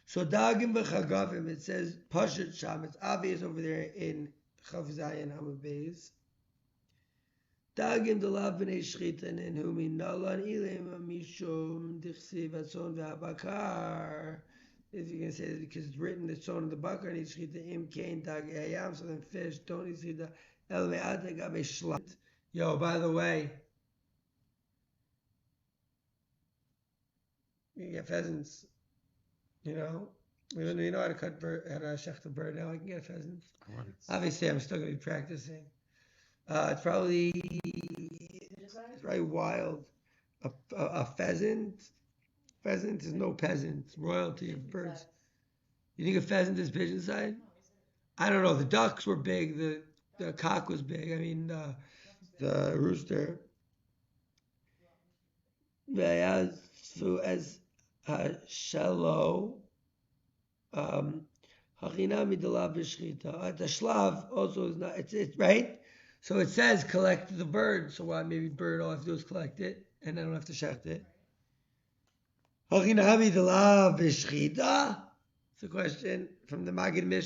So Dagim v'chagavim, it says Pashat Sham. It's obvious over there in Chav Zayin Hamad Beis. Dagim delav b'nei shchita nenhumi nalan ilim mishum dichsiv atzon v'habakar. If you can say that because it's written the tzon of the bakar needs shchita im kain dag hayam, so then fish don't need shchita el me'ata gabe shlat. Yo, by the way, you get pheasants. You know, we know how to cut bird, how to shech the bird. Now I can get pheasants. Obviously, I'm still going to be practicing. It's probably wild. A pheasant. Pheasant is no peasant. It's royalty of birds. You think a pheasant is pigeon side? I don't know. The ducks were big. The cock was big. I mean, the rooster. As shallow. Hachinami delav b'shchita. The shlav also is not. It's right. So it says collect the bird. So what? Maybe bird all I have to do is collect it, and I don't have to shecht it. Hachinami delav b'shchita. It's a question from the Maggid Mishnah.